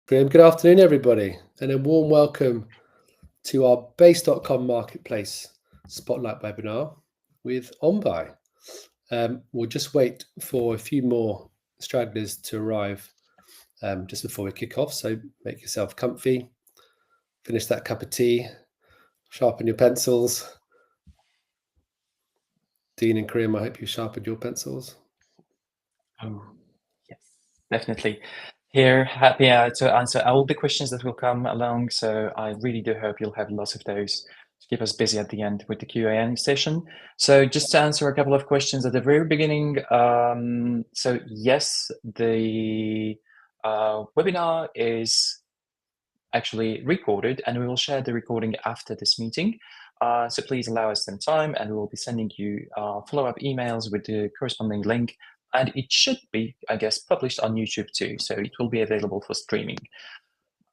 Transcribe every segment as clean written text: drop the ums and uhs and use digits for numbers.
Graham, good afternoon, everybody, and a warm welcome to our basecom marketplace spotlight webinar with OnBuy. We'll just wait for a few more stragglers to arrive just before we kick off. So make yourself comfy, finish that cup of tea, sharpen your pencils. Dean and Graham, I hope you sharpened your pencils. Oh, yes, definitely. Here, happy to answer all the questions that will come along. So I really do hope you'll have lots of those to keep us busy at the end with the Q&A session. So just to answer a couple of questions at the very beginning. So yes, the webinar is actually recorded, and we will share the recording after this meeting. So please allow us some time, and we will be sending you follow-up emails with the corresponding link. And it should be, I guess, published on YouTube too. So it will be available for streaming.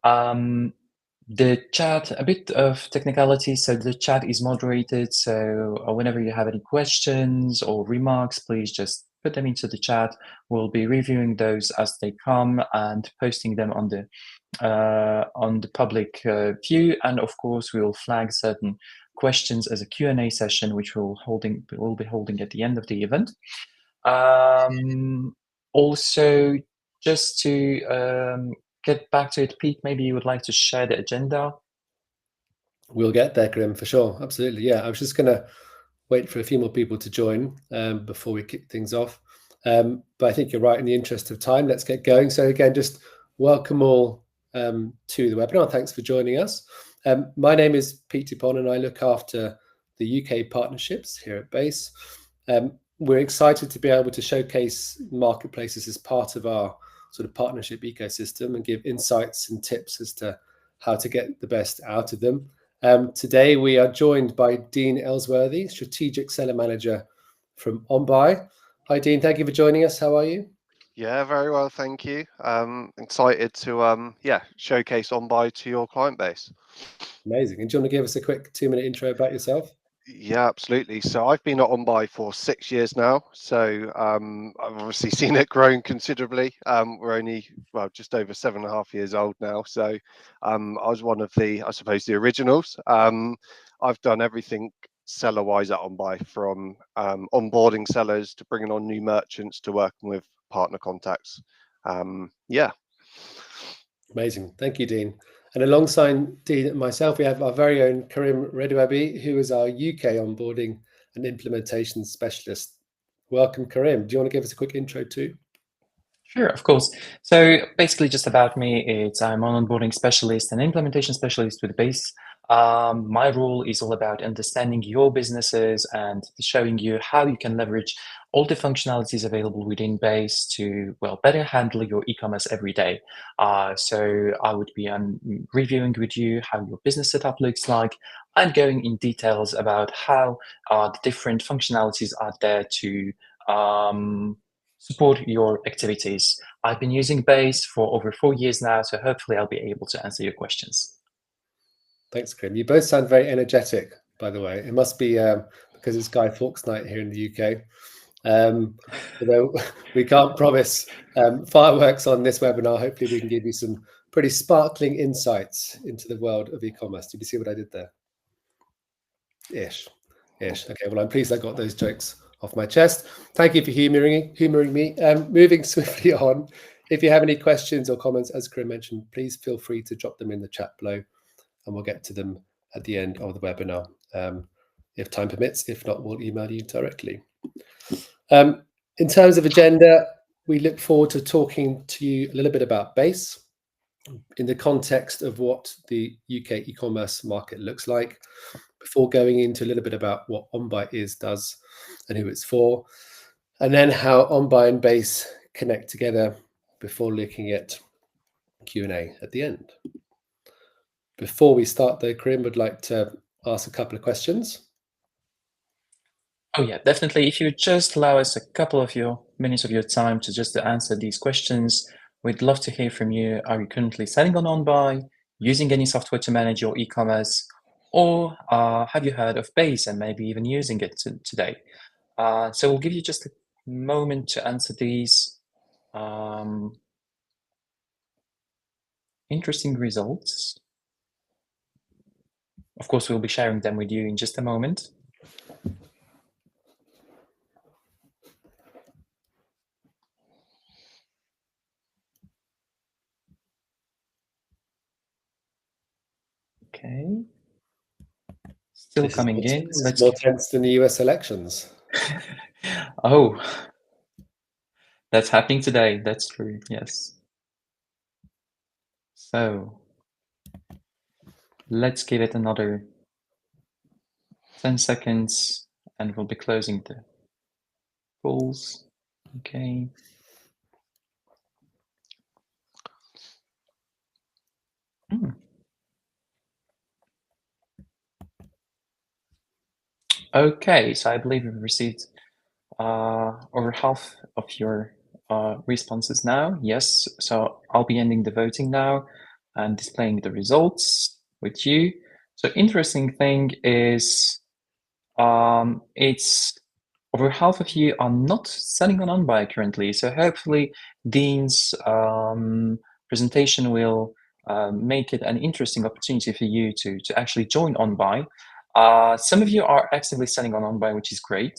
The chat, a bit of technicality. So the chat is moderated. So whenever you have any questions or remarks, please just put them into the chat. We'll be reviewing those as they come and posting them on the public view. And of course, we will flag certain questions as a Q&A session, which we'll be holding at the end of the event. Also, just to get back to it, Pete, maybe you would like to share the agenda. We'll get there, Graham, for sure. Absolutely. Yeah, I was just going to wait for a few more people to join before we kick things off. But I think you're right. In the interest of time, let's get going. So again, just welcome all to the webinar. Thanks for joining us. My name is Pete Dupont, and I look after the UK partnerships here at Base. We're excited to be able to showcase marketplaces as part of our sort of partnership ecosystem and give insights and tips as to how to get the best out of them. Today, we are joined by Dean Ellsworthy, Strategic Seller Manager from OnBuy. Hi, Dean. Thank you for joining us. How are you? Yeah, very well, thank you. Excited to showcase OnBuy to your client base. Amazing. And do you want to give us a quick 2-minute intro about yourself? Yeah, absolutely. So I've been at OnBuy for 6 years now. So I've obviously seen it growing considerably. We're only, just over 7.5 years old now. So I was one of the, I suppose, the originals. I've done everything seller-wise at OnBuy, from onboarding sellers to bringing on new merchants to working with partner contacts. Yeah. Amazing. Thank you, Dean. And alongside Dean and myself, we have our very own Karim Redouabi, who is our UK onboarding and implementation specialist. Welcome, Karim. Do you want to give us a quick intro too? Sure, of course. So basically just about me, I'm an onboarding specialist and implementation specialist with Base. My role is all about understanding your businesses and showing you how you can leverage all the functionalities available within Base to, better handle your e-commerce every day. So I would be reviewing with you how your business setup looks like and going in details about how the different functionalities are there to support your activities. I've been using Base for over 4 years now, so hopefully I'll be able to answer your questions. Thanks, Karim. You both sound very energetic, by the way. It must be because it's Guy Fawkes night here in the UK. Although we can't promise fireworks on this webinar, hopefully we can give you some pretty sparkling insights into the world of e-commerce. Did you see what I did there? Ish. Okay, well, I'm pleased I got those jokes off my chest. Thank you for humoring me. Moving swiftly on, if you have any questions or comments, as Karim mentioned, please feel free to drop them in the chat below, and we'll get to them at the end of the webinar, if time permits. If not, we'll email you directly. In terms of agenda, we look forward to talking to you a little bit about Base in the context of what the UK e-commerce market looks like, before going into a little bit about what OnBuy does, and who it's for, and then how OnBuy and Base connect together before looking at Q&A at the end. Before we start though, Karim would like to ask a couple of questions. Oh yeah, definitely. If you just allow us a couple of minutes of your time to just answer these questions, we'd love to hear from you. Are you currently selling on OnBuy, using any software to manage your e-commerce, or have you heard of Base and maybe even using it today? So we'll give you just a moment to answer these. interesting results. Of course, we'll be sharing them with you in just a moment. Okay. Still coming in. This is more tense than the US elections. Oh, that's happening today. That's true. Yes. So let's give it another 10 seconds and we'll be closing the polls. Okay. Okay, so I believe we've received over half of your responses now. Yes, so I'll be ending the voting now and displaying the results with you. So interesting thing is it's over half of you are not selling on OnBuy currently. So hopefully Dean's presentation will make it an interesting opportunity for you to actually join OnBuy. Some of you are actively selling on OnBuy, which is great.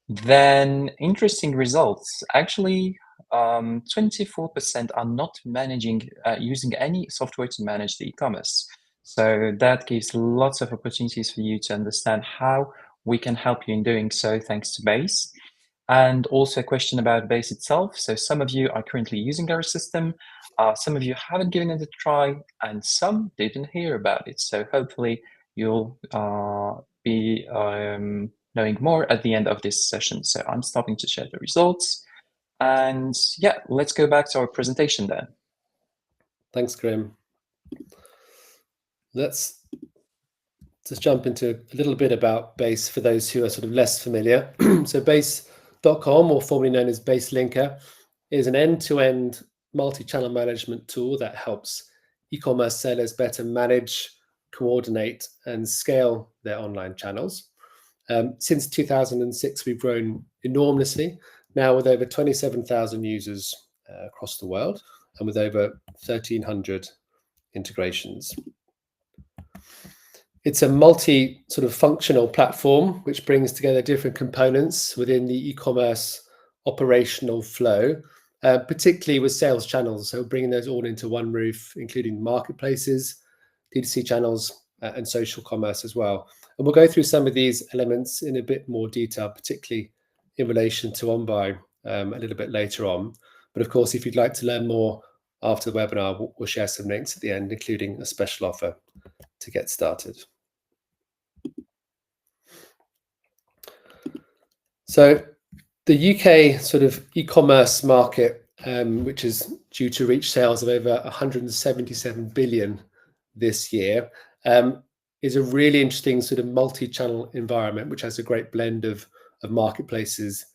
Then interesting results. Actually, 24% are not managing using any software to manage the e-commerce. So that gives lots of opportunities for you to understand how we can help you in doing so thanks to Base. And also a question about Base itself. So some of you are currently using our system, some of you haven't given it a try, and some didn't hear about it. So hopefully you'll be knowing more at the end of this session. So I'm stopping to share the results. And yeah, let's go back to our presentation then. Thanks, Grim. Let's just jump into a little bit about Base for those who are sort of less familiar. So basecom, or formerly known as BaseLinker, is an end-to-end multi-channel management tool that helps e-commerce sellers better manage, coordinate, and scale their online channels. Since 2006, we've grown enormously, now with over 27,000 users across the world and with over 1,300 integrations. It's a multi sort of functional platform which brings together different components within the e-commerce operational flow, particularly with sales channels. So bringing those all into one roof, including marketplaces, D2C channels, and social commerce as well. And we'll go through some of these elements in a bit more detail, particularly in relation to OnBuy a little bit later on. But of course, if you'd like to learn more after the webinar, we'll share some links at the end, including a special offer to get started. So the UK sort of e-commerce market, which is due to reach sales of over 177 billion this year, is a really interesting sort of multi-channel environment, which has a great blend of marketplaces,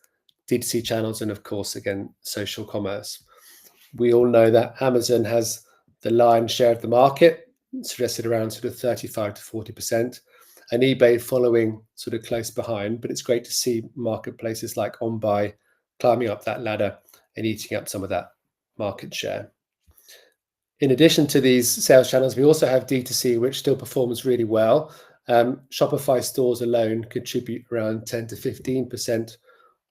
D2C channels, and of course, again, social commerce. We all know that Amazon has the lion's share of the market, suggested around sort of 35 to 40%, and eBay following sort of close behind. But it's great to see marketplaces like OnBuy climbing up that ladder and eating up some of that market share. In addition to these sales channels, we also have D2C, which still performs really well. Shopify stores alone contribute around 10 to 15%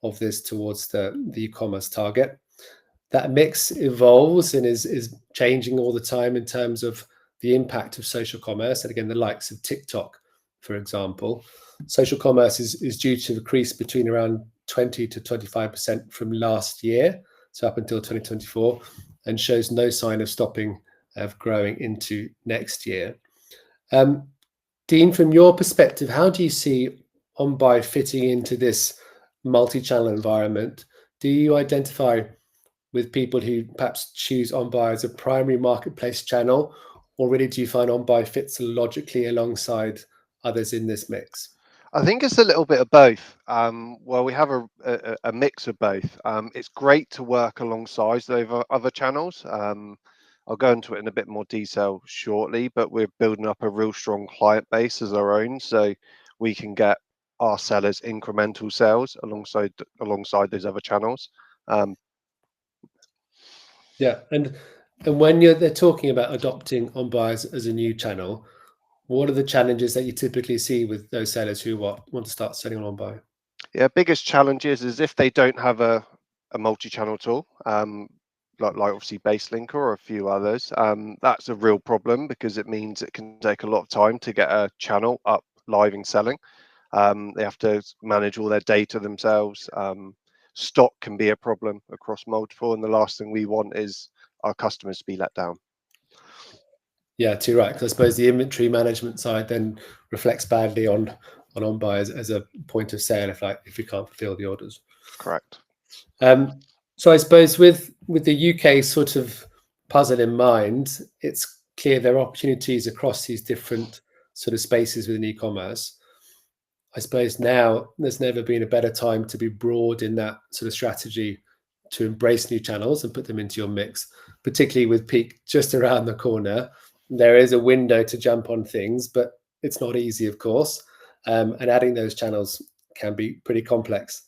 of this towards the e-commerce target. That mix evolves and is changing all the time in terms of the impact of social commerce. And again, the likes of TikTok, for example. Social commerce is due to increase between around 20 to 25% from last year, so up until 2024, and shows no sign of stopping of growing into next year. Dean, from your perspective, how do you see OnBuy fitting into this multi-channel environment? Do you identify with people who perhaps choose OnBuy as a primary marketplace channel, or really do you find OnBuy fits logically alongside others in this mix? I think it's a little bit of both. Well, we have a mix of both. It's great to work alongside those other channels. I'll go into it in a bit more detail shortly, but we're building up a real strong client base as our own, so we can get our sellers incremental sales alongside those other channels. Yeah, and And when they're talking about adopting OnBuy as a new channel, what are the challenges that you typically see with those sellers who want to start selling on OnBuy? Yeah, biggest challenges is if they don't have a multi-channel tool, like obviously BaseLink or a few others. That's a real problem because it means it can take a lot of time to get a channel up live and selling. They have to manage all their data themselves. Stock can be a problem across multiple, and the last thing we want is our customers to be let down. Yeah, too right. Because I suppose the inventory management side then reflects badly on OnBuy as a point of sale if you can't fulfill the orders. Correct. So I suppose with the UK sort of puzzle in mind, it's clear there are opportunities across these different sort of spaces within e-commerce. I suppose now there's never been a better time to be broad in that sort of strategy to embrace new channels and put them into your mix, particularly with peak just around the corner. There is a window to jump on things, but it's not easy, of course. And adding those channels can be pretty complex.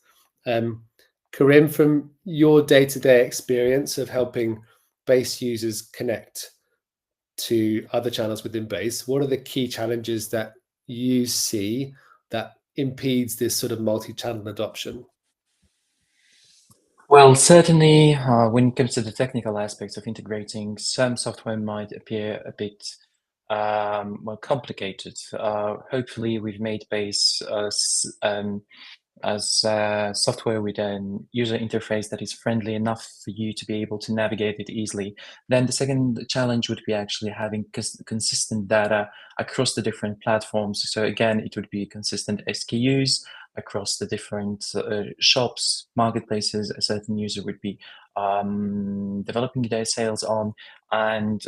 Karim, from your day-to-day experience of helping base users connect to other channels within base, what are the key challenges that you see that impedes this sort of multi-channel adoption? Well, certainly when it comes to the technical aspects of integrating, some software might appear a bit more complicated. Hopefully we've made base as software with an user interface that is friendly enough for you to be able to navigate it easily. Then the second challenge would be actually having consistent data across the different platforms. So again, it would be consistent SKUs across the different shops, marketplaces a certain user would be developing their sales on. And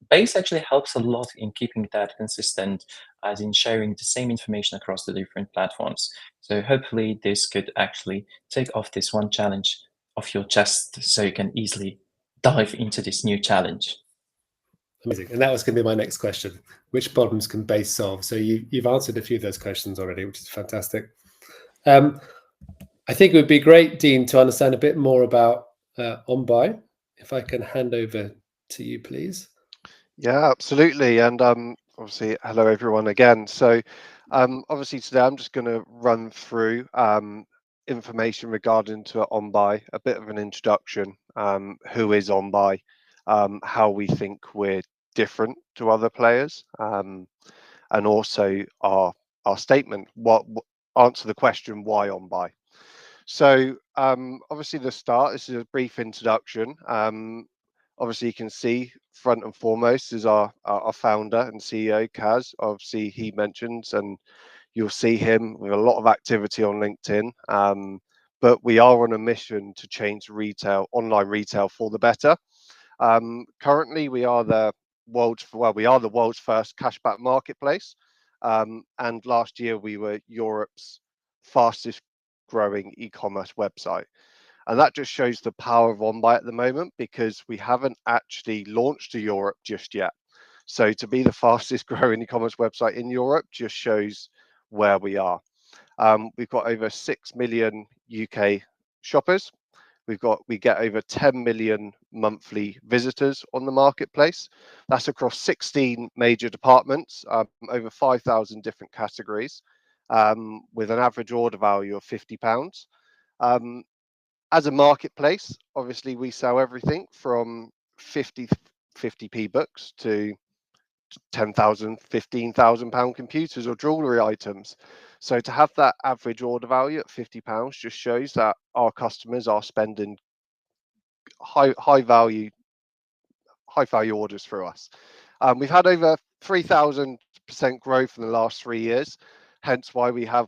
Base actually helps a lot in keeping that consistent, as in sharing the same information across the different platforms. So hopefully this could actually take off this one challenge off your chest so you can easily dive into this new challenge. Amazing. And that was going to be my next question. Which problems can base solve? So you've answered a few of those questions already, which is fantastic. I think it would be great, Dean, to understand a bit more about OnBuy. If I can hand over to you, please. Yeah, absolutely. And obviously, hello everyone again. So obviously today I'm just going to run through information regarding to OnBuy, a bit of an introduction, who is OnBuy, how we think we're different to other players, and also our statement, answer the question why OnBuy. So obviously the start, this is a brief introduction. Obviously you can see front and foremost is our founder and CEO, Kaz. Obviously he mentions, and you'll see him with a lot of activity on LinkedIn. But we are on a mission to change online retail for the better. Currently we are the world's first cashback marketplace. And last year we were Europe's fastest growing e-commerce website. And that just shows the power of OnBuy at the moment, because we haven't actually launched to Europe just yet. So to be the fastest growing e-commerce website in Europe just shows where we are. We've got over 6 million UK shoppers. We get over 10 million monthly visitors on the marketplace. That's across 16 major departments, over 5,000 different categories, with an average order value of £50. As a marketplace, obviously we sell everything from 50p books to 10,000, 15,000 pound computers or jewelry items. So to have that average order value at £50 just shows that our customers are spending high value orders through us. We've had over 3,000% growth in the last 3 years, hence why we have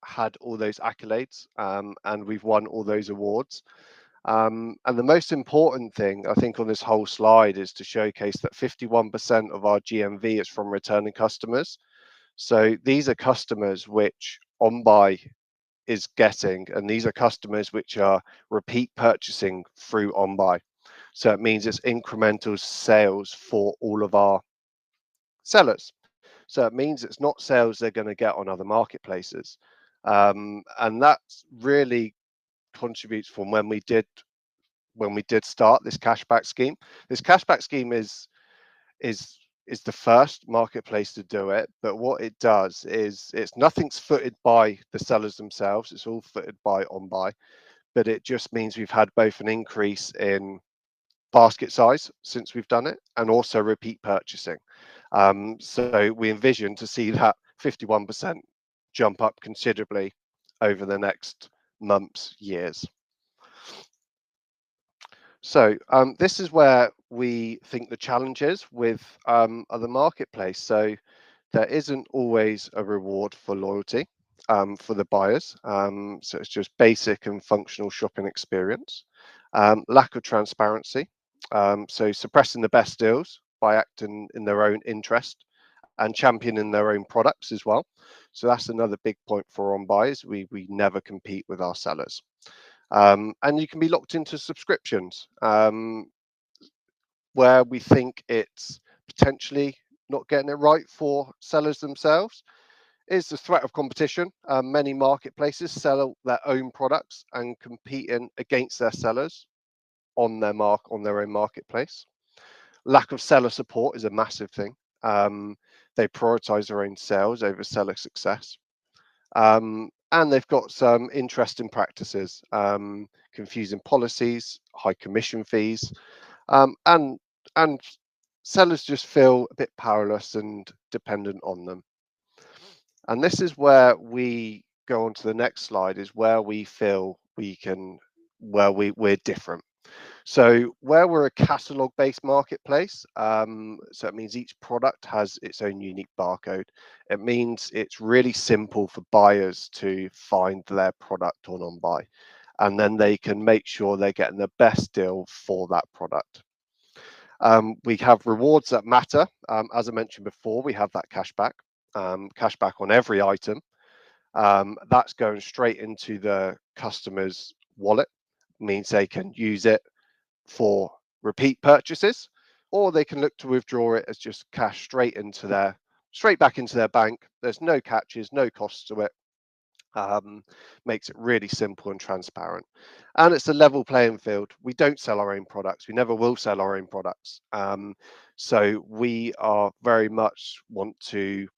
had all those accolades, and we've won all those awards. And the most important thing I think on this whole slide is to showcase that 51% of our GMV is from returning customers. So these are customers which OnBuy is getting, and these are customers which are repeat purchasing through OnBuy. So it means it's incremental sales for all of our sellers. So it means it's not sales they're going to get on other marketplaces. And that really contributes from when we did when we did start this cashback scheme. This cashback scheme is the first marketplace to do it, but what it does is nothing's footed by the sellers themselves, it's all footed by OnBuy, but it just means we've had both an increase in basket size since we've done it and also repeat purchasing. So we envision to see that 51% jump up considerably over the next months, years. So this is where we think the challenge is with other marketplace. So there isn't always a reward for loyalty for the buyers. So it's just basic and functional shopping experience. Lack of transparency. So suppressing the best deals by acting in their own interest and championing their own products as well. So that's another big point for OnBuy. We never compete with our sellers. And you can be locked into subscriptions where we think it's potentially not getting it right for sellers themselves is the threat of competition. Many marketplaces sell their own products and competing against their sellers on their own marketplace. Lack of seller support is a massive thing. They prioritize their own sales over seller success. And they've got some interesting practices, confusing policies, high commission fees, and sellers just feel a bit powerless and dependent on them. And this is where we go on to the next slide, is where we feel we're different. So where we're a catalog based marketplace, so it means each product has its own unique barcode. It means it's really simple for buyers to find their product on OnBuy, and then they can make sure they're getting the best deal for that product. We have rewards that matter. As I mentioned before, we have that cashback on every item. That's going straight into the customer's wallet, means they can use it for repeat purchases, or they can look to withdraw it as just cash straight back into their bank. There's no catches, no costs to it. Makes it really simple and transparent, and it's a level playing field. We don't sell our own products, we never will sell our own products, so we are very much want to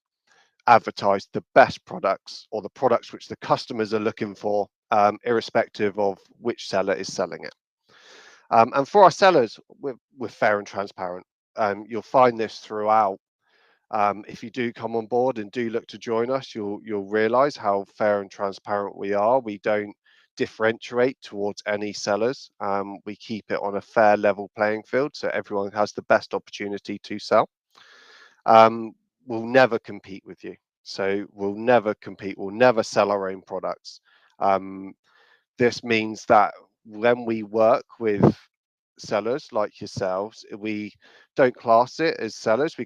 advertise the best products or the products which the customers are looking for, irrespective of which seller is selling it. And for our sellers, we're fair and transparent. You'll find this throughout. If you do come on board and do look to join us, you'll realize how fair and transparent we are. We don't differentiate towards any sellers. We keep it on a fair level playing field, so everyone has the best opportunity to sell. We'll never compete with you. So we'll never compete. We'll never sell our own products. This means that when we work with sellers like yourselves, we don't class it as sellers.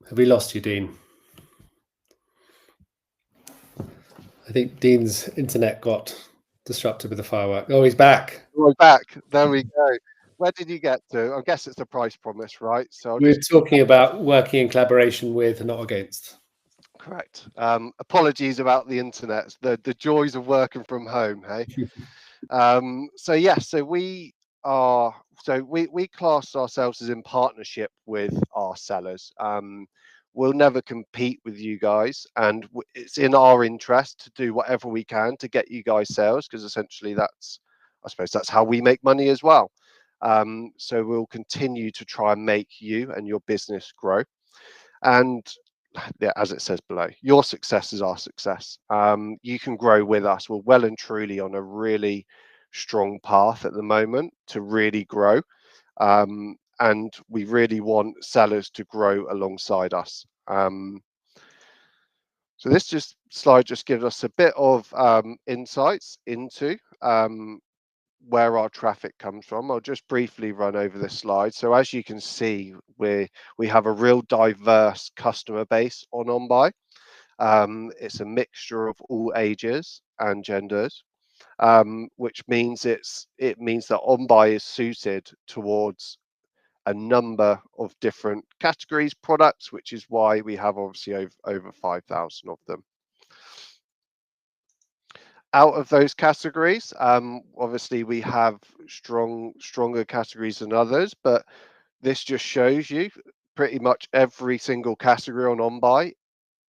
Have we lost you, Dean? I think Dean's internet got disrupted with the firework. Oh, he's back. We're back. There we go. Where did you get to? I guess it's the price promise, right? So we're talking about working in collaboration with, not against. Correct. Apologies about the internet. The joys of working from home, hey. So yes, so we class ourselves as in partnership with our sellers. We'll never compete with you guys, and it's in our interest to do whatever we can to get you guys sales, because essentially I suppose that's how we make money as well. So we'll continue to try and make you and your business grow. And yeah, as it says below, your success is our success. You can grow with us. We're well and truly on a really strong path at the moment to really grow. And we really want sellers to grow alongside us. So this slide just gives us a bit of insights into where our traffic comes from. I'll just briefly run over this slide. So as you can see, we have a real diverse customer base on OnBuy. It's a mixture of all ages and genders, which means it means that OnBuy is suited towards a number of different categories, products, which is why we have obviously over 5,000 of them. Out of those categories, obviously we have stronger categories than others, but this just shows you pretty much every single category on OnBuy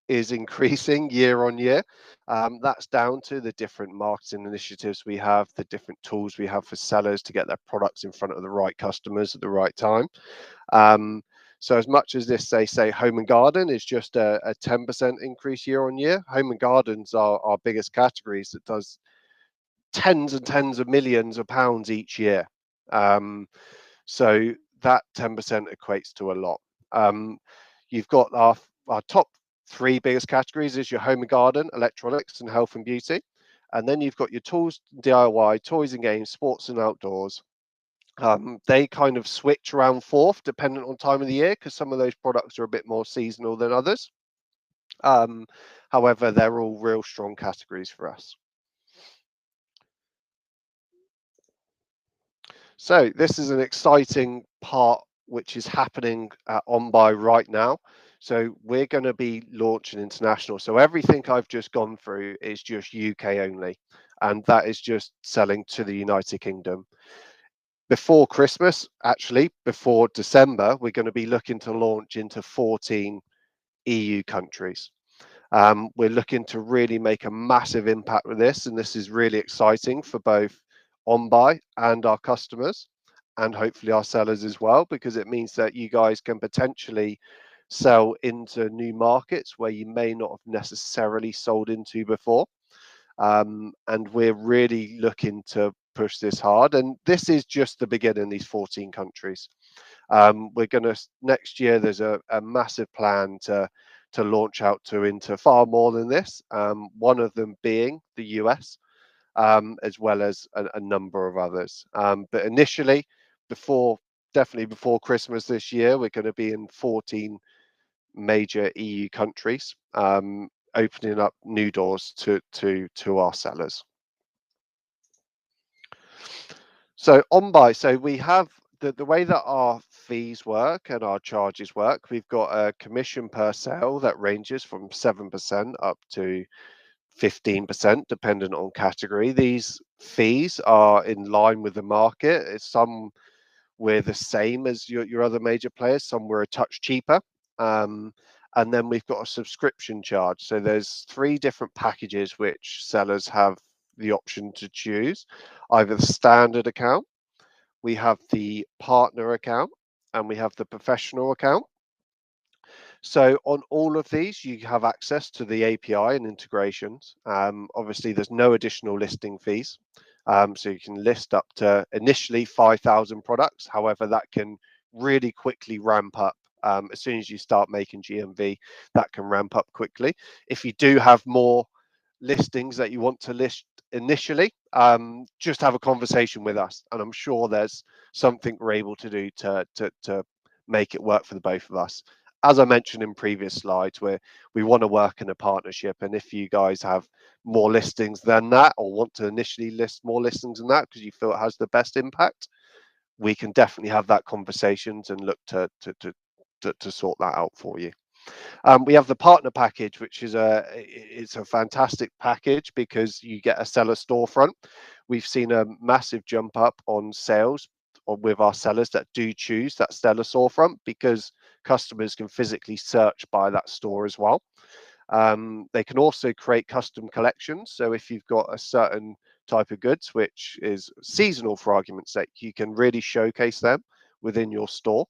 is increasing year on year. That's down to the different marketing initiatives we have, the different tools we have for sellers to get their products in front of the right customers at the right time. So as much as this, say home and garden is just a 10% increase year on year, home and gardens are our biggest categories that does tens and tens of millions of pounds each year. So that 10% equates to a lot. You've got our top 3 biggest categories is your home and garden, electronics, and health and beauty. And then you've got your tools, DIY, toys and games, sports and outdoors. They kind of switch around fourth dependent on time of the year because some of those products are a bit more seasonal than others. However, they're all real strong categories for us. So this is an exciting part which is happening at OnBuy right now. So we're going to be launching international. So everything I've just gone through is just UK only, and that is just selling to the United Kingdom. Before Christmas, actually, before December, we're going to be looking to launch into 14 EU countries. We're looking to really make a massive impact with this, and this is really exciting for both OnBuy and our customers, and hopefully our sellers as well, because it means that you guys can potentially sell into new markets where you may not have necessarily sold into before. And we're really looking to push this hard, and this is just the beginning, these 14 countries. We're going to, next year, there's a massive plan to launch out into far more than this, one of them being the US, as well as a number of others. But initially, definitely before Christmas this year, we're going to be in 14 major EU countries, opening up new doors to our sellers. So OnBuy, so we have the way that our fees work and our charges work. We've got a commission per sale that ranges from 7% up to 15%, depending on category. These fees are in line with the market. Some we're the same as your other major players, some we're a touch cheaper. And then we've got a subscription charge. So there's 3 different packages which sellers have the option to choose. Either the standard account, we have the partner account, and we have the professional account. So on all of these, you have access to the API and integrations. Obviously, there's no additional listing fees. So you can list up to initially 5,000 products. However, that can really quickly ramp up. As soon as you start making GMV, that can ramp up quickly. If you do have more listings that you want to list initially, just have a conversation with us, and I'm sure there's something we're able to do to make it work for the both of us. As I mentioned in previous slides, we want to work in a partnership, and if you guys have more listings than that, or want to initially list more listings than that because you feel it has the best impact, we can definitely have that conversations and look to sort that out for you. We have the partner package, which is it's a fantastic package because you get a seller storefront. We've seen a massive jump up on sales with our sellers that do choose that seller storefront because customers can physically search by that store as well. They can also create custom collections. So if you've got a certain type of goods which is seasonal, for argument's sake, you can really showcase them within your store.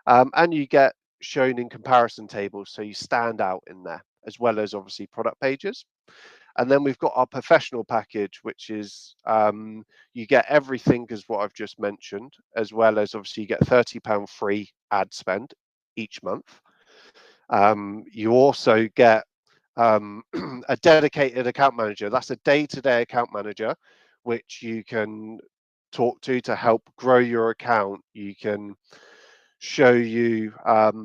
And you get shown in comparison tables, so you stand out in there, as well as obviously product pages. And then we've got our professional package, which is you get everything as what I've just mentioned, as well as obviously you get £30 free ad spend each month. You also get a dedicated account manager. That's a day-to-day account manager, which you can talk to help grow your account. You can show you what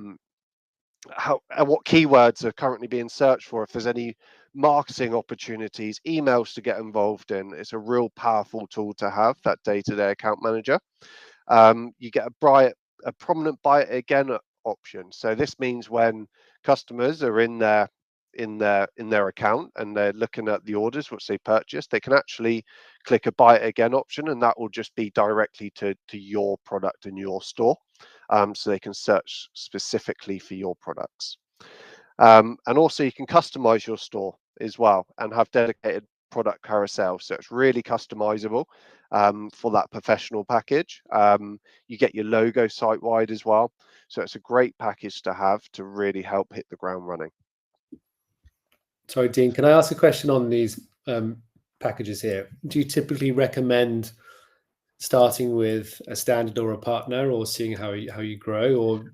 keywords are currently being searched for, if there's any marketing opportunities, emails to get involved in. It's a real powerful tool to have, that day-to-day account manager. You get a a prominent buy it again option. So this means when customers are in their account and they're looking at the orders which they purchased, they can actually click a buy it again option, and that will just be directly to your product in your store, so they can search specifically for your products. And also you can customize your store as well and have dedicated product carousel, so it's really customizable for that professional package. You get your logo site wide as well, so it's a great package to have to really help hit the ground running. Sorry, Dean, can I ask a question on these packages here? Do you typically recommend starting with a standard or a partner, or seeing how you grow, or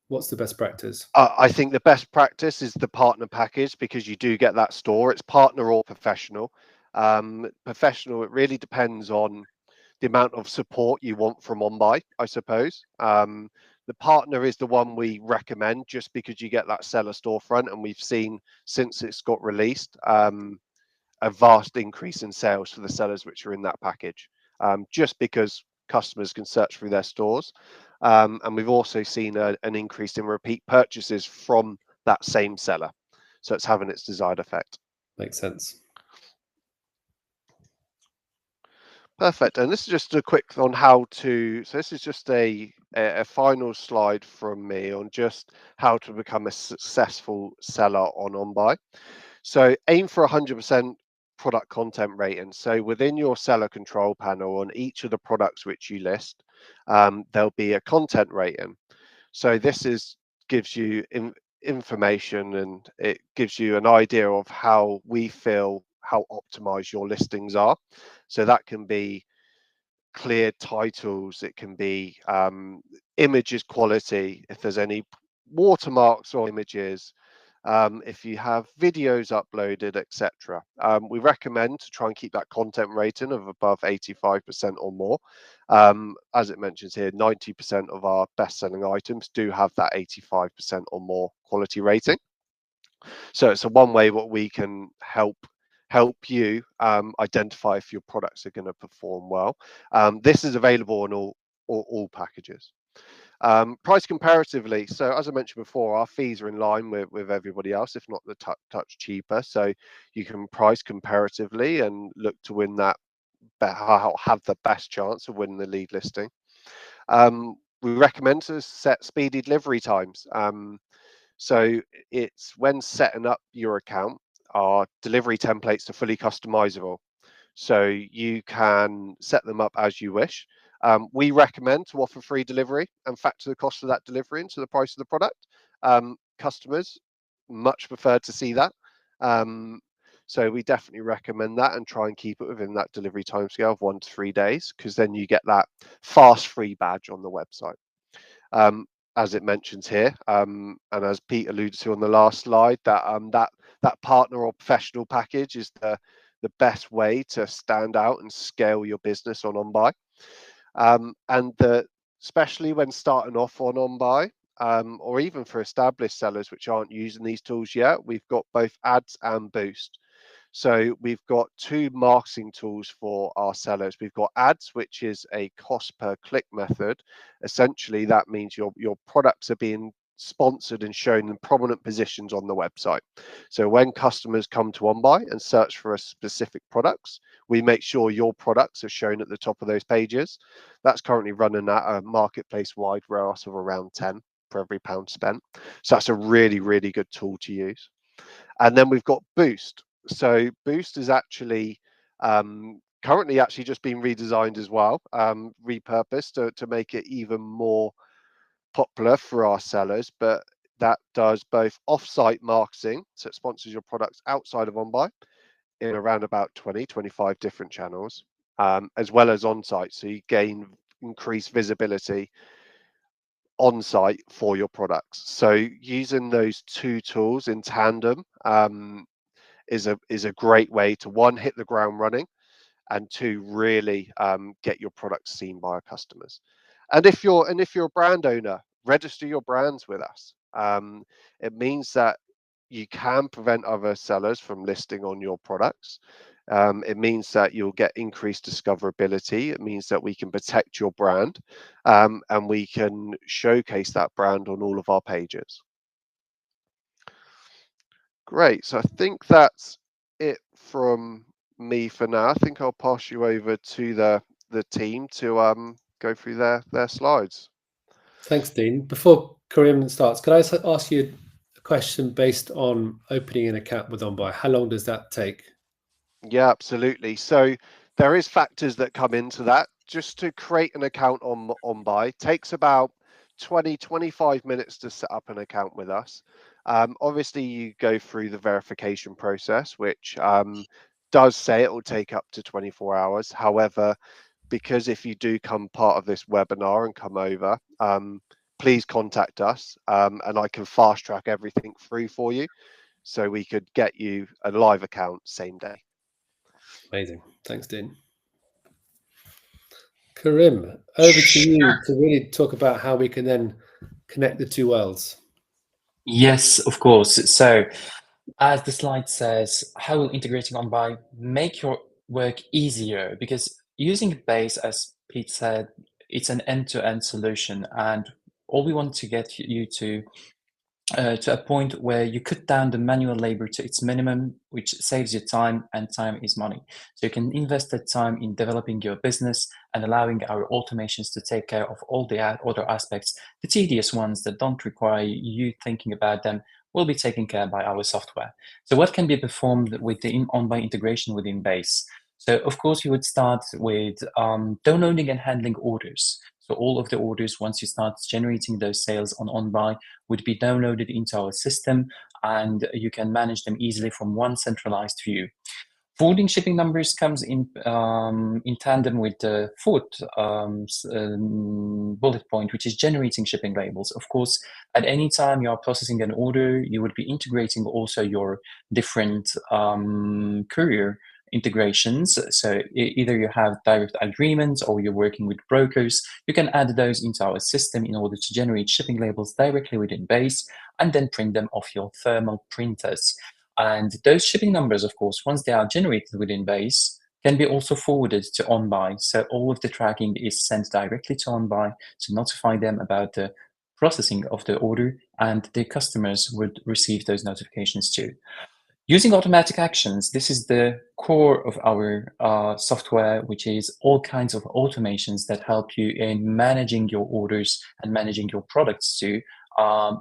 what's the best practice? I think the best practice is the partner package, because you do get that store. It's partner or professional. Professional, it really depends on the amount of support you want from OnBuy, I suppose. The partner is the one we recommend, just because you get that seller storefront, and we've seen since it's got released a vast increase in sales for the sellers which are in that package, just because customers can search through their stores. And we've also seen an increase in repeat purchases from that same seller. So it's having its desired effect. Makes sense. Perfect. And this is just a quick on how to, so this is just a final slide from me on just how to become a successful seller on OnBuy. So aim for 100% product content rating. So within your seller control panel on each of the products which you list, there'll be a content rating. So this gives you information, and it gives you an idea of how we feel, how optimized your listings are. So that can be clear titles, it can be images quality, if there's any watermarks or images, if you have videos uploaded, etc. We recommend to try and keep that content rating of above 85% or more. As it mentions here, 90% of our best-selling items do have that 85% or more quality rating. So it's a one way what we can help you identify if your products are going to perform well. This is available on all packages. Price comparatively, so as I mentioned before, our fees are in line with everybody else, if not the touch cheaper. So you can price comparatively and look to win that, have the best chance of winning the lead listing. We recommend to set speedy delivery times. So it's when setting up your account, our delivery templates are fully customizable. So you can set them up as you wish. We recommend to offer free delivery and factor the cost of that delivery into the price of the product. Customers much prefer to see that. So we definitely recommend that, and try and keep it within that delivery timescale of 1 to 3 days, because then you get that fast free badge on the website. As it mentions here, and as Pete alluded to on the last slide, that partner or professional package is the best way to stand out and scale your business on OnBuy. And especially when starting off on OnBuy, or even for established sellers which aren't using these tools yet, we've got both ads and boost. So we've got 2 marketing tools for our sellers. We've got ads, which is a cost per click method. Essentially, that means your products are being sponsored and shown in prominent positions on the website. So when customers come to OnBuy and search for a specific products, we make sure your products are shown at the top of those pages. That's currently running at a marketplace-wide ROAS of around 10 for every £1 spent. So that's a really, really good tool to use. And then we've got Boost. So Boost is actually currently actually just being redesigned as well, repurposed to make it even more popular for our sellers. But that does both off-site marketing, so it sponsors your products outside of OnBuy in around about 25 different channels, as well as on-site, so you gain increased visibility on-site for your products. So using those 2 tools in tandem is a great way to, 1, hit the ground running, and 2, really get your products seen by our customers. And if you're a brand owner, register your brands with us. It means that you can prevent other sellers from listing on your products. It means that you'll get increased discoverability. It means that we can protect your brand, and we can showcase that brand on all of our pages. Great. So I think that's it from me for now. I think I'll pass you over to the team to go through their slides. Thanks, Dean. Before Karim starts, could I ask you a question based on opening an account with OnBuy? How long does that take? Yeah, absolutely. So there is factors that come into that. Just to create an account on OnBuy takes about 25 minutes to set up an account with us. Obviously, you go through the verification process, which does say it will take up to 24 hours. However, because if you do come part of this webinar and come over, please contact us, and I can fast track everything through for you, so we could get you a live account same day. Amazing. Thanks, Dean. Karim, over to you to really talk about how we can then connect the two worlds. Yes, of course. So, as the slide says, how will integrating OnBuy make your work easier? Because using Base, as Pete said, it's an end-to-end solution, and all we want to get you to a point where you cut down the manual labor to its minimum, which saves you time, and time is money. So you can invest that time in developing your business and allowing our automations to take care of all the other aspects. The tedious ones that don't require you thinking about them will be taken care by our software. So what can be performed with the OnBuy integration within Base? So of course, you would start with downloading and handling orders. So all of the orders, once you start generating those sales on OnBuy, would be downloaded into our system, and you can manage them easily from one centralized view. Forwarding shipping numbers comes in tandem with the fourth bullet point, which is generating shipping labels. Of course, at any time you are processing an order, you would be integrating also your different courier integrations. So either you have direct agreements or you're working with brokers, you can add those into our system in order to generate shipping labels directly within Base and then print them off your thermal printers. And those shipping numbers, of course, once they are generated within Base, can be also forwarded to OnBuy. So all of the tracking is sent directly to OnBuy to notify them about the processing of the order, and the customers would receive those notifications too. Using automatic actions, this is the core of our software, which is all kinds of automations that help you in managing your orders and managing your products too, at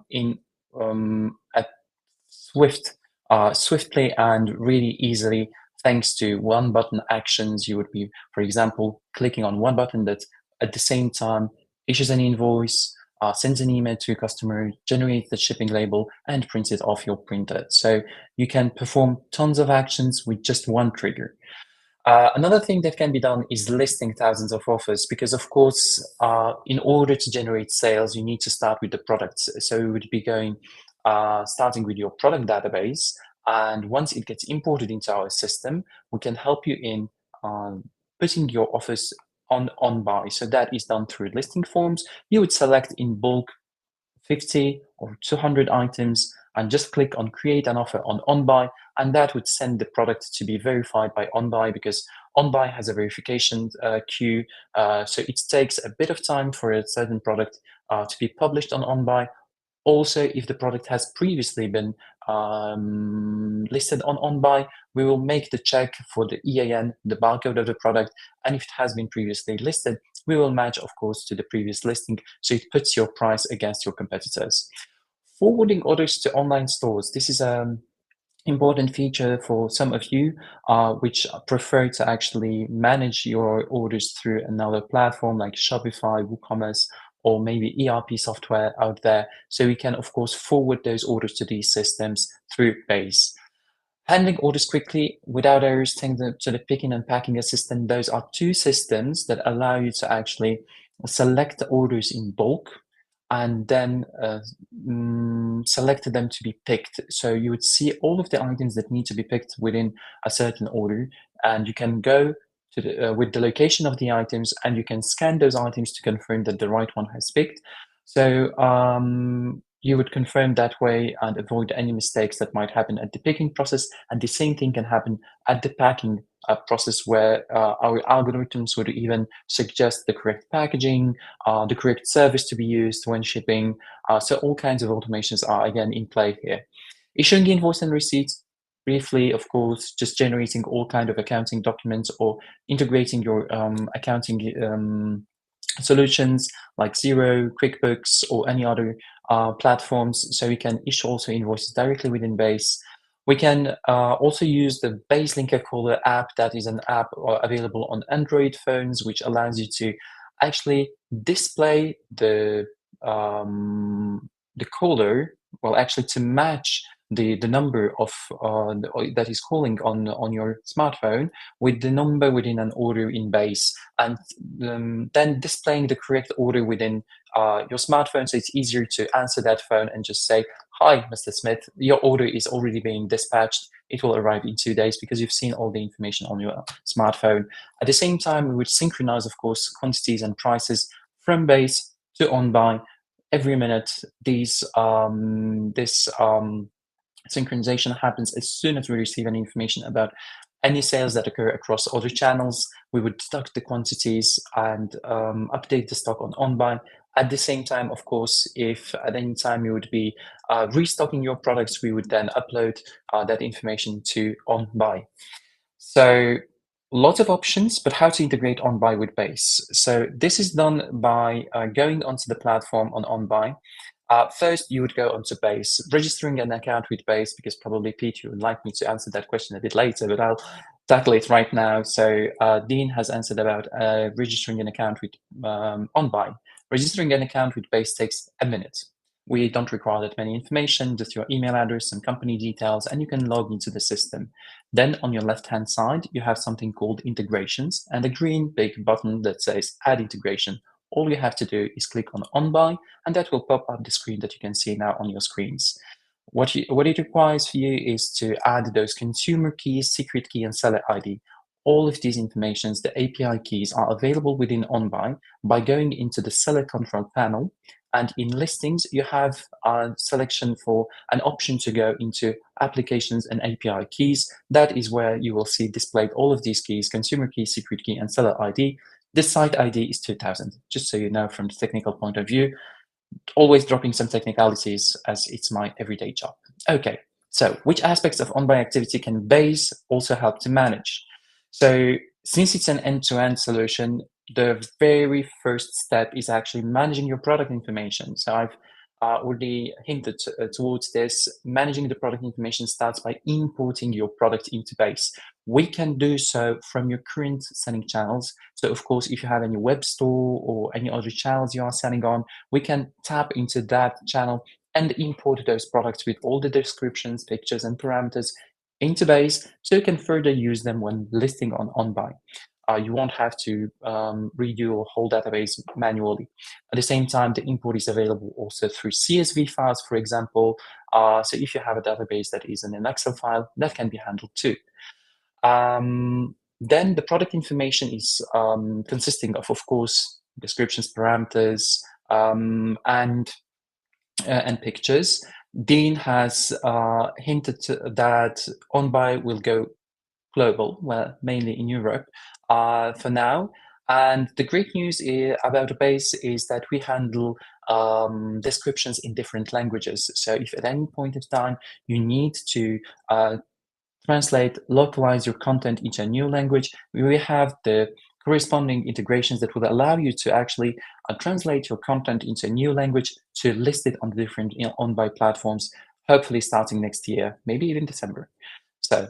swiftly and really easily, thanks to one button actions. You would be, for example, clicking on one button that at the same time issues an invoice, sends an email to a customer, generates the shipping label, and prints it off your printer. So you can perform tons of actions with just one trigger. Another thing that can be done is listing thousands of offers, because of course, in order to generate sales, you need to start with the products. So we would be going, starting with your product database, and once it gets imported into our system, we can help you in putting your offers on OnBuy. So that is done through listing forms. You would select in bulk 50 or 200 items and just click on create an offer on OnBuy, and that would send the product to be verified by OnBuy, because OnBuy has a verification queue, so it takes a bit of time for a certain product to be published on OnBuy. Also, if the product has previously been listed on OnBuy, we will make the check for the EAN, the barcode of the product, and if it has been previously listed, we will match, of course, to the previous listing, so it puts your price against your competitors. Forwarding orders to online stores. This is an important feature for some of you which prefer to actually manage your orders through another platform like Shopify, WooCommerce, or maybe ERP software out there. So we can, of course, forward those orders to these systems through Base. Handling orders quickly without errors, thanks to the picking and packing assistant. Those are two systems that allow you to actually select the orders in bulk and then select them to be picked. So you would see all of the items that need to be picked within a certain order, and you can go to the, with the location of the items, and you can scan those items to confirm that the right one has picked. So you would confirm that way and avoid any mistakes that might happen at the picking process, and the same thing can happen at the packing process where our algorithms would even suggest the correct packaging, the correct service to be used when shipping. So all kinds of automations are again in play here. Issuing invoice and receipts, briefly, of course, just generating all kind of accounting documents or integrating your accounting solutions like Xero, QuickBooks, or any other platforms. So we can issue also invoices directly within Base. We can also use the Base Linker Caller app. That is an app available on Android phones, which allows you to actually display the caller, well, actually to match the number of that is calling on your smartphone with the number within an order in Base, and then displaying the correct order within your smartphone, so it's easier to answer that phone and just say, "Hi, Mr. Smith, your order is already being dispatched. It will arrive in 2 days," because you've seen all the information on your smartphone. At the same time, we would synchronize, of course, quantities and prices from Base to OnBuy every minute. This synchronization happens as soon as we receive any information about any sales that occur across other channels. We would deduct the quantities and update the stock on OnBuy. At the same time, of course, if at any time you would be restocking your products, we would then upload that information to OnBuy. So lots of options, but how to integrate OnBuy with Base. So this is done by going onto the platform on OnBuy. First, you would go onto Base, registering an account with Base, because probably Pete, you would like me to answer that question a bit later, but I'll tackle it right now. So Dean has answered about registering an account with OnBuy. Registering an account with Base takes a minute. We don't require that many information, just your email address and company details, and you can log into the system. Then on your left-hand side, you have something called integrations and a green big button that says add integration. All you have to do is click on OnBuy, and that will pop up the screen that you can see now on your screens. What it requires for you is to add those consumer keys, secret key, and seller ID. All of these informations, the API keys, are available within OnBuy by going into the seller control panel. And in listings, you have a selection for an option to go into applications and API keys. That is where you will see displayed all of these keys: consumer key, secret key, and seller ID. The site ID is 2000, just so you know from the technical point of view. Always dropping some technicalities as it's my everyday job. Okay, so which aspects of OnBuy activity can Base also help to manage? So since it's an end-to-end solution, the very first step is actually managing your product information. So I've already hinted towards this. Managing the product information starts by importing your product into Base. We can do so from your current selling channels. So of course, if you have any web store or any other channels you are selling on, we can tap into that channel and import those products with all the descriptions, pictures, and parameters into Base, so you can further use them when listing on OnBuy. You won't have to redo your whole database manually. At the same time, the import is available also through CSV files, for example. So if you have a database that is in an Excel file, that can be handled too. Then the product information is consisting of course, descriptions, parameters, and pictures. Dean has hinted that OnBuy will go global, well, mainly in Europe for now. And the great news about Base is that we handle descriptions in different languages. So if at any point of time you need to translate, localize your content into a new language, we have the corresponding integrations that will allow you to actually translate your content into a new language to list it on the different OnBuy platforms, hopefully starting next year, maybe even December. So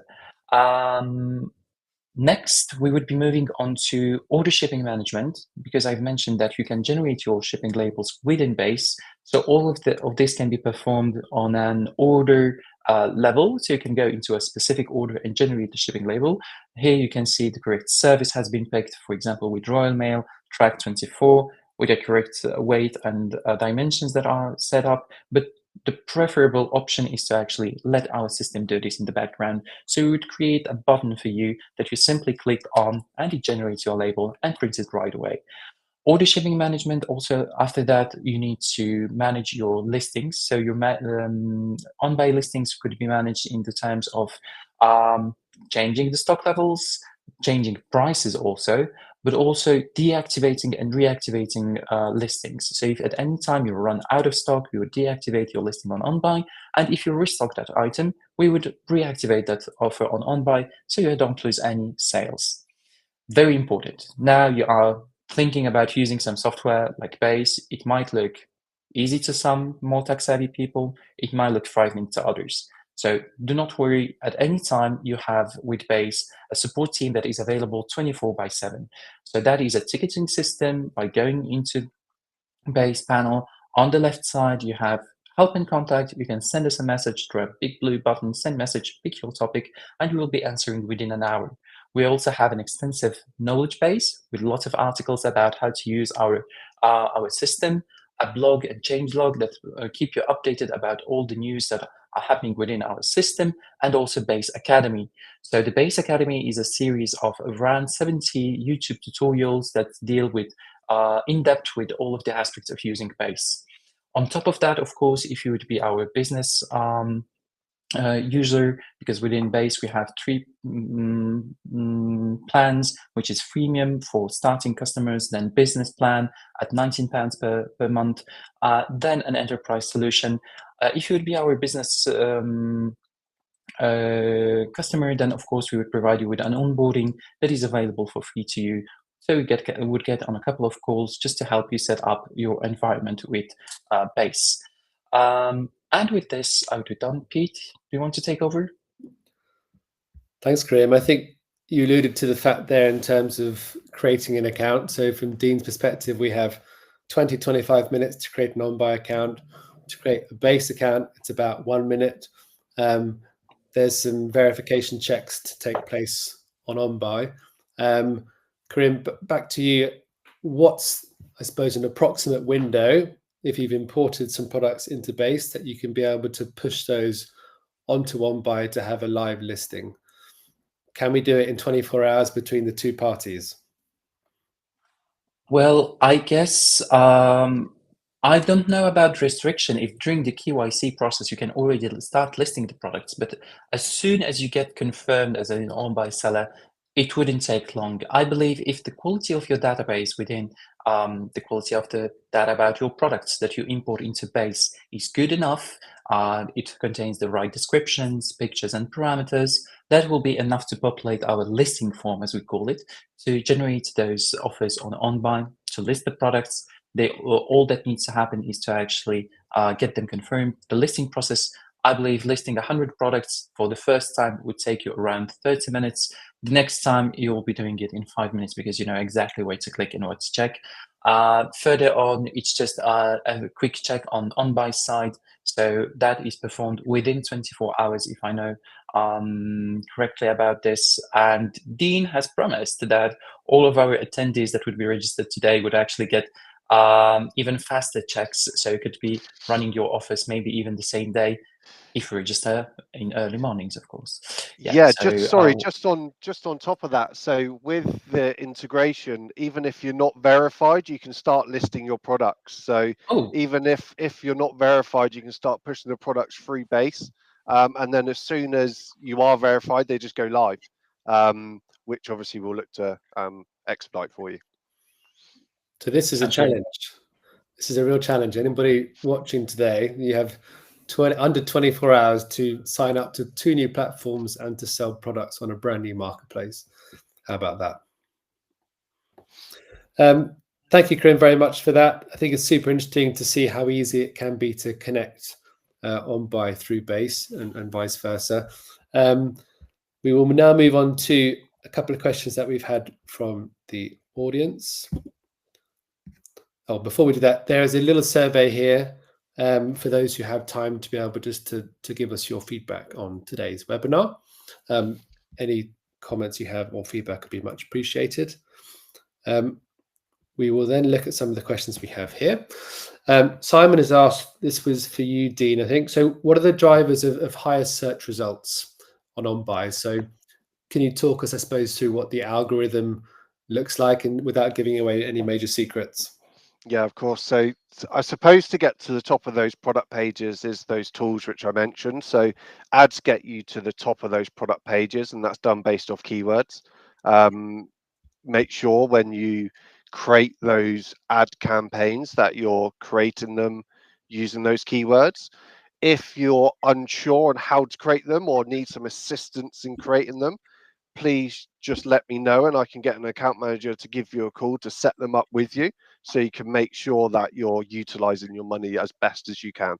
next, we would be moving on to order shipping management, because I've mentioned that you can generate your shipping labels within Base. So all of this can be performed on an order level. So you can go into a specific order and generate the shipping label. Here you can see the correct service has been picked, for example, with Royal Mail, track 24, with the correct weight and dimensions that are set up. But the preferable option is to actually let our system do this in the background. So we would create a button for you that you simply click on, and it generates your label and prints it right away. Order shipping management, also after that, you need to manage your listings. So your OnBuy listings could be managed in the terms of changing the stock levels, changing prices also, but also deactivating and reactivating listings. So if at any time you run out of stock, we would deactivate your listing on OnBuy. And if you restock that item, we would reactivate that offer on OnBuy so you don't lose any sales. Very important. Now you are thinking about using some software like Base. It might look easy to some more tech-savvy people. It might look frightening to others. So do not worry. At any time, you have with Base a support team that is available 24/7. So that is a ticketing system. By going into Base panel, on the left side, you have help and contact. You can send us a message through a big blue button, send message, pick your topic, and we will be answering within an hour. We also have an extensive knowledge base with lots of articles about how to use our system, a blog and change log that keep you updated about all the news that are happening within our system, and also Base Academy. So the Base Academy is a series of around 70 YouTube tutorials that deal with in depth with all of the aspects of using Base. On top of that, of course, if you would be our business user, because within Base we have three plans, which is freemium for starting customers, then business plan at £19 per month, then an enterprise solution. If you would be our business customer, then of course we would provide you with an onboarding that is available for free to you. So we would get on a couple of calls just to help you set up your environment with Base. And with this, I would be done. Pete, do you want to take over? Thanks, Graham. I think you alluded to the fact there in terms of creating an account. So from Dean's perspective, we have 20-25 minutes to create an OnBuy account. To create a Base account, it's about 1 minute. There's some verification checks to take place on OnBuy. Karim, back to you. What's, I suppose, an approximate window, if you've imported some products into Base, that you can be able to push those onto OnBuy to have a live listing? Can we do it in 24 hours between the two parties? Well, I guess I don't know about restriction if during the KYC process you can already start listing the products, but as soon as you get confirmed as an OnBuy seller, it wouldn't take long. I believe if the quality of your database within the quality of the data about your products that you import into Base is good enough, it contains the right descriptions, pictures, and parameters, that will be enough to populate our listing form, as we call it, to generate those offers on OnBuy, to list the products. All that needs to happen is to actually get them confirmed. The listing process, I believe listing 100 products for the first time would take you around 30 minutes. The next time you will be doing it in 5 minutes because you know exactly where to click and what to check. Further on, it's just a quick check on OnBuy side. So that is performed within 24 hours, if I know correctly about this. And Dean has promised that all of our attendees that would be registered today would actually get even faster checks. So you could be running your office maybe even the same day if you register in early mornings, of course. Yeah, so, just on top of that. So with the integration, even if you're not verified, you can start listing your products. So even if you're not verified, you can start pushing the products through Base. And then as soon as you are verified, they just go live, which obviously we'll look to expedite for you. So this is a challenge. This is a real challenge. Anybody watching today, you have under 24 hours to sign up to 2 new platforms and to sell products on a brand new marketplace. How about that? Thank you, Karim, very much for that. I think it's super interesting to see how easy it can be to connect OnBuy through Base and vice versa. We will now move on to a couple of questions that we've had from the audience. Oh, before we do that, there is a little survey here for those who have time to be able just to give us your feedback on today's webinar. Any comments you have or feedback would be much appreciated. We will then look at some of the questions we have here. Simon has asked, this was for you, Dean, I think. So what are the drivers of higher search results on OnBuy? So can you talk us, I suppose, through what the algorithm looks like and without giving away any major secrets? Yeah, of course. So I suppose to get to the top of those product pages is those tools which I mentioned. So ads get you to the top of those product pages, and that's done based off keywords. make sure when you create those ad campaigns that you're creating them using those keywords. If you're unsure on how to create them or need some assistance in creating them, please just let me know and I can get an account manager to give you a call to set them up with you, so you can make sure that you're utilizing your money as best as you can.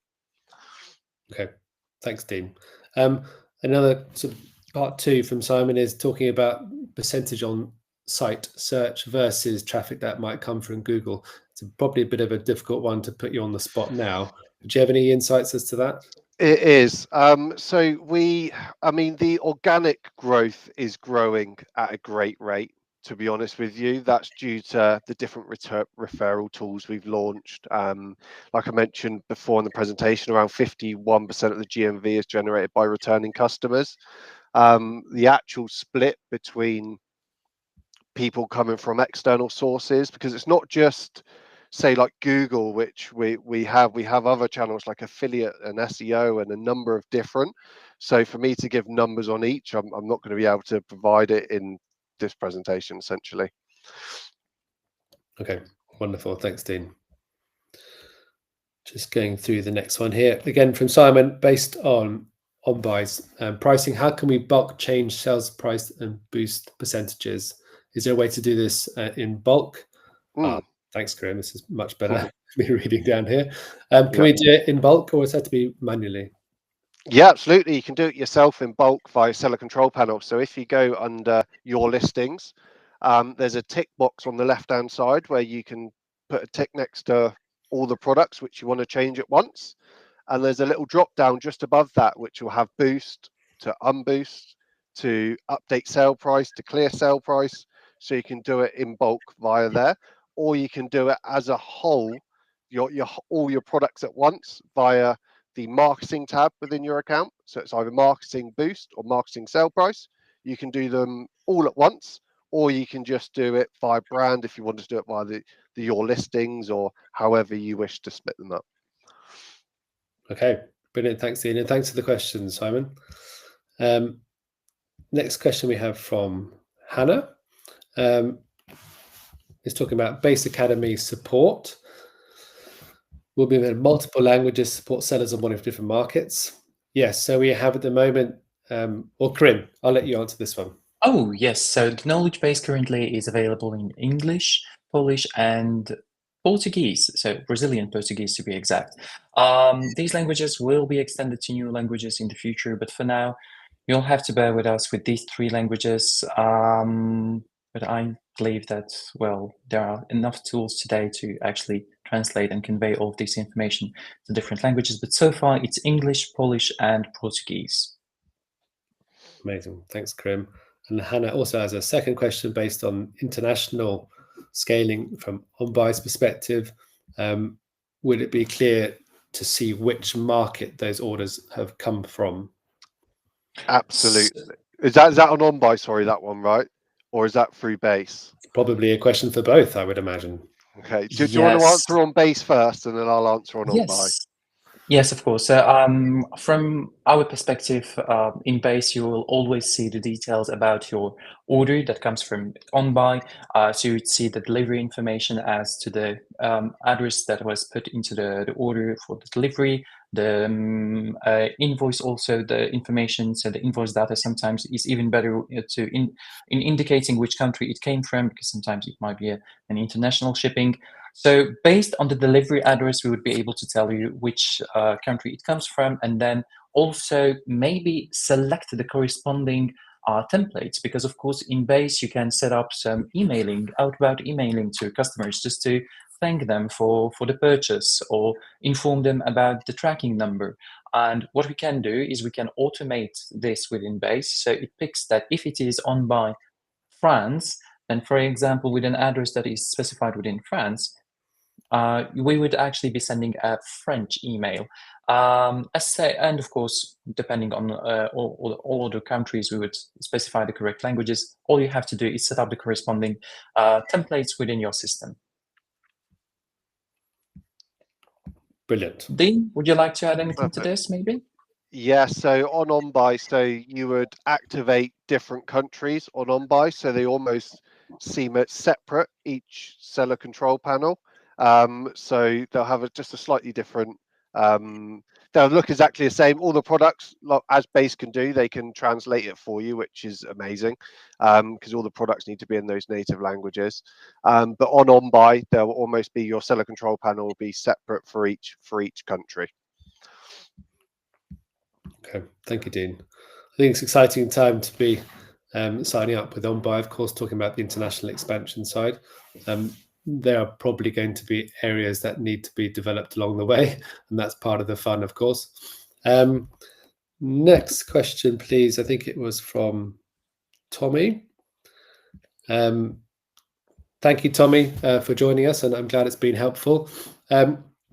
Okay, thanks, Dean. Another sort of part 2 from Simon is talking about percentage on site search versus traffic that might come from Google. It's probably a bit of a difficult one to put you on the spot now. Do you have any insights as to that? It is. So I mean, the organic growth is growing at a great rate, to be honest with you. That's due to the different referral tools we've launched. Like I mentioned before in the presentation, around 51% of the GMV is generated by returning customers. The actual split between people coming from external sources, because it's not just, say, like Google, which we have other channels like affiliate and SEO and a number of different. So for me to give numbers on each, I'm not going to be able to provide it in this presentation, essentially. Okay, wonderful. Thanks, Dean. Just going through the next one here. Again, from Simon, based on OnBuy's pricing, how can we bulk change sales price and boost percentages? Is there a way to do this in bulk? Thanks, Graham. This is much better me reading down here. Can we do it in bulk, or does that have to be manually? Yeah, absolutely. You can do it yourself in bulk via seller control panel. So if you go under your listings, there's a tick box on the left-hand side where you can put a tick next to all the products which you want to change at once. And there's a little drop down just above that, which will have boost to unboost, to update sale price, to clear sale price. So you can do it in bulk via there, or you can do it as a whole, all your products at once via the marketing tab within your account. So it's either marketing boost or marketing sale price. You can do them all at once, or you can just do it via brand if you want to do it via your listings, or however you wish to split them up. Okay, brilliant. Thanks, Ian. And thanks for the question, Simon. Next question we have from Hannah. Is talking about Base Academy support. Will be in multiple languages, support sellers in one of different markets. Yes, so we have at the moment, or Corinne, I'll let you answer this one. Oh, yes. So the knowledge base currently is available in English, Polish, and Portuguese. So Brazilian Portuguese to be exact. These languages will be extended to new languages in the future, but for now, you'll have to bear with us with these 3 languages. But I believe that, well, there are enough tools today to actually translate and convey all of this information to different languages. But so far, it's English, Polish, and Portuguese. Amazing. Thanks, Corinne. And Hannah also has a second question based on international scaling from OnBuy's perspective. Would it be clear to see which market those orders have come from? Absolutely. Is that on OnBuy? Sorry, that one, right? Or is that through Base? Probably a question for both, I would imagine. Okay. Do you want to answer on Base first, and then I'll answer on OnBuy? Yes, of course. So from our perspective, in Base, you will always see the details about your order that comes from OnBuy. So you would see the delivery information as to the address that was put into the order for the delivery, the invoice, also the information. So the invoice data sometimes is even better in indicating which country it came from, because sometimes it might be an international shipping. So based on the delivery address, we would be able to tell you which country it comes from, and then also maybe select the corresponding templates, because of course in Base you can set up some outbound emailing to customers just to thank them for the purchase or inform them about the tracking number. And what we can do is we can automate this within Base. So it picks that if it is OnBuy France, then for example, with an address that is specified within France, we would actually be sending a French email. And of course, depending on all other countries, we would specify the correct languages. All you have to do is set up the corresponding templates within your system. Brilliant. Dean, would you like to add anything to this, maybe? Yeah, so on OnBuy, so you would activate different countries on OnBuy, so they almost seem separate, each seller control panel. So they'll have just a slightly different, they'll look exactly the same. All the products, as Base can do, they can translate it for you, which is amazing, because all the products need to be in those native languages. But on OnBuy, there will almost be your seller control panel will be separate for each country. Okay, thank you, Dean. I think it's an exciting time to be signing up with OnBuy, of course, talking about the international expansion side. There are probably going to be areas that need to be developed along the way, and that's part of the fun, of course. Next question, please. I think it was from Tommy. Thank you, Tommy, for joining us, and I'm glad it's been helpful.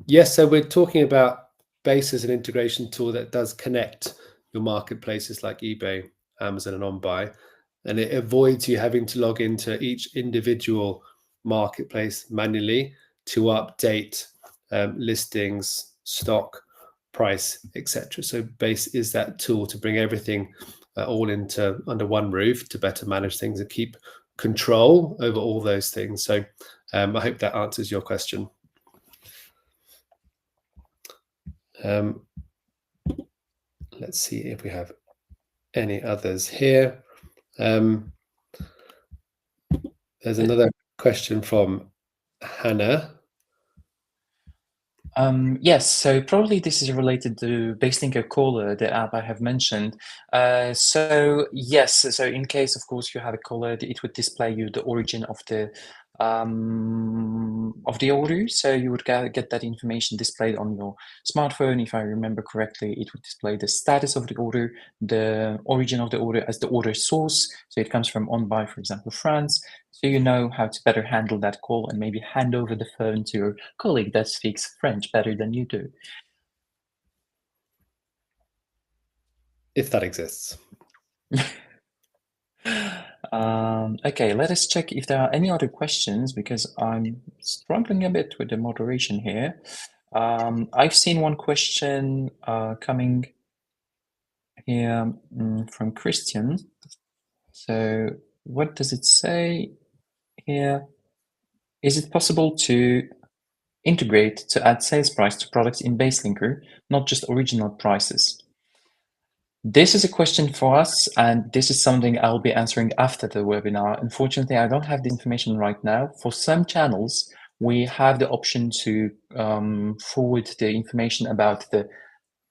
Yes, so we're talking about Base as an integration tool that does connect your marketplaces like eBay, Amazon, and OnBuy, and it avoids you having to log into each individual marketplace manually to update listings, stock, price, etc. So Base is that tool to bring everything all into under one roof to better manage things and keep control over all those things. So I hope that answers your question. Let's see if we have any others here. There's another question from Hannah. Yes, so probably this is related to Baselinker Caller, the app I have mentioned. So yes, so in case, of course, you have a caller, it would display you the origin of the order. So you would get that information displayed on your smartphone. If I remember correctly, it would display the status of the order, the origin of the order as the order source. So it comes from OnBuy, for example, France. So you know how to better handle that call and maybe hand over the phone to your colleague that speaks French better than you do. If that exists. Okay, let us check if there are any other questions because I'm struggling a bit with the moderation here. I've seen one question coming here from Christian. So what does it say here? Is it possible to integrate to add sales price to products in Baselinker, not just original prices? This is a question for us, and this is something I'll be answering after the webinar. Unfortunately, I don't have the information right now. For some channels, we have the option to forward the information about the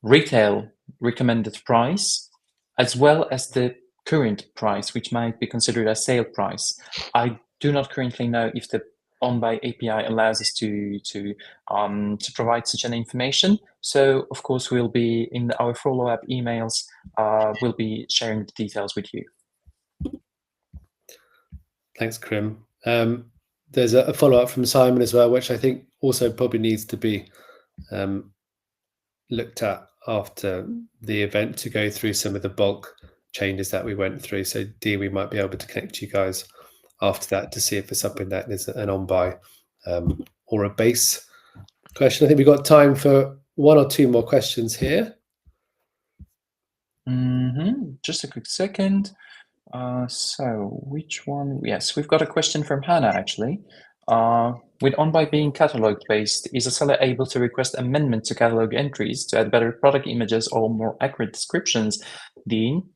retail recommended price, as well as the current price, which might be considered a sale price. I do not currently know if the OnBuy API allows us to provide such an information. So of course we'll be in our follow-up emails. We'll be sharing the details with you. Thanks, Krim. There's a follow-up from Simon as well, which I think also probably needs to be looked at after the event to go through some of the bulk changes that we went through. So Dee, we might be able to connect you guys after that to see if it's something that is an OnBuy or a Base question. I think we've got time for one or two more questions here. Just a quick second. So which one? Yes, we've got a question from Hannah actually. With OnBuy being catalog based, is a seller able to request amendment to catalog entries to add better product images or more accurate descriptions? Dean?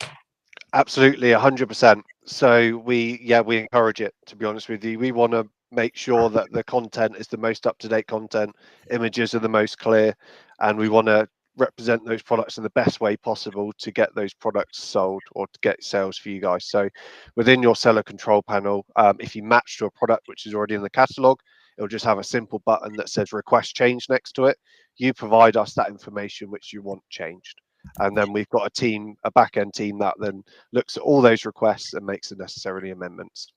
Absolutely, 100%. So we encourage it, to be honest with you. We want to make sure that the content is the most up-to-date content, images are the most clear, and we want to represent those products in the best way possible to get those products sold or to get sales for you guys. So within your seller control panel, if you match to a product which is already in the catalog, it'll just have a simple button that says request change next to it. You provide us that information which you want changed. And then we've got a back-end team that then looks at all those requests and makes the necessary amendments.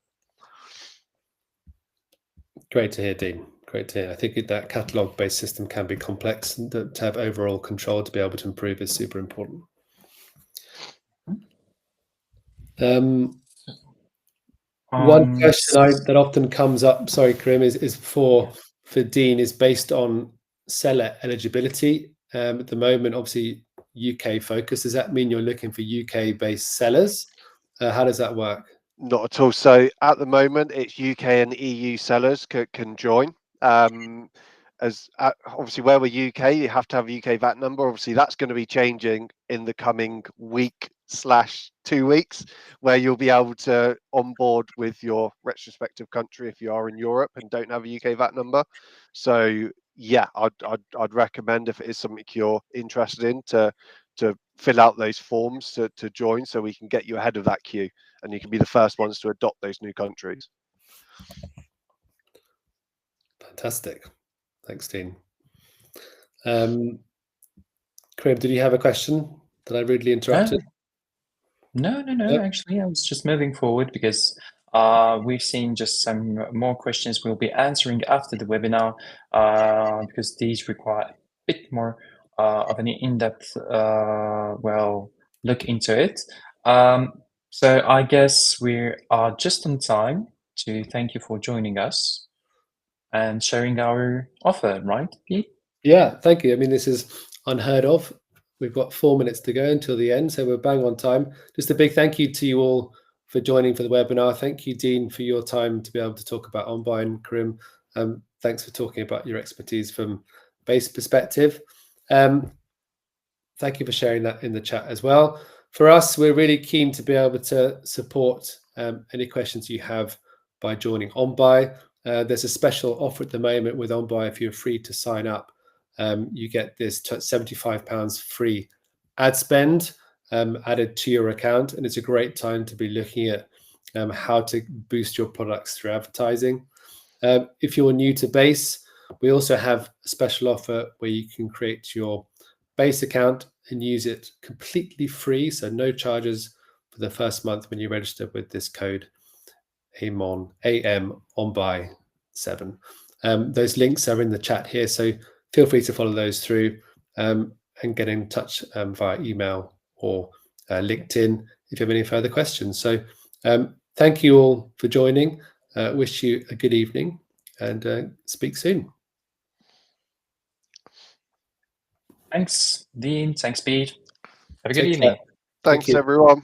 Great to hear, Dean. Great to hear. I think that catalog-based system can be complex, and to have overall control to be able to improve is super important. One question that often comes up, sorry, Karim, is for Dean, is based on seller eligibility. At the moment, obviously, UK focused. Does that mean you're looking for UK based sellers? How does that work? Not at all. So at the moment, it's UK and EU sellers can join. Obviously where we're UK, you have to have a UK VAT number. Obviously, that's going to be changing in the coming week/2 weeks, where you'll be able to onboard with your retrospective country if you are in Europe and don't have a UK VAT number. So yeah, I'd recommend, if it is something you're interested in, to fill out those forms to join, so we can get you ahead of that queue, and you can be the first ones to adopt those new countries. Fantastic. Thanks, Dean. Karim, did you have a question? Did I rudely interrupted? No. Yep. Actually, I was just moving forward because we've seen just some more questions we'll be answering after the webinar, because these require a bit more of an in-depth, look into it. So I guess we are just on time to thank you for joining us and sharing our offer, right, Pete? Yeah, thank you. I mean, this is unheard of. We've got 4 minutes to go until the end, so we're bang on time. Just a big thank you to you all for joining for the webinar. Thank you, Dean, for your time to be able to talk about OnBuy, and Karim, thanks for talking about your expertise from base perspective. Thank you for sharing that in the chat as well. For us, we're really keen to be able to support any questions you have by joining OnBuy. There's a special offer at the moment with OnBuy. If you're free to sign up, you get this £75 free ad spend added to your account, and it's a great time to be looking at how to boost your products through advertising. If you're new to Base, we also have a special offer where you can create your Base account and use it completely free, so no charges for the first month when you register with this code OnBuy7. Those links are in the chat here, so feel free to follow those through and get in touch via email or LinkedIn if you have any further questions. So thank you all for joining. Wish you a good evening, and speak soon. Thanks, Dean. Thanks, Pete. Have a good Take evening. care. Thanks, you. everyone.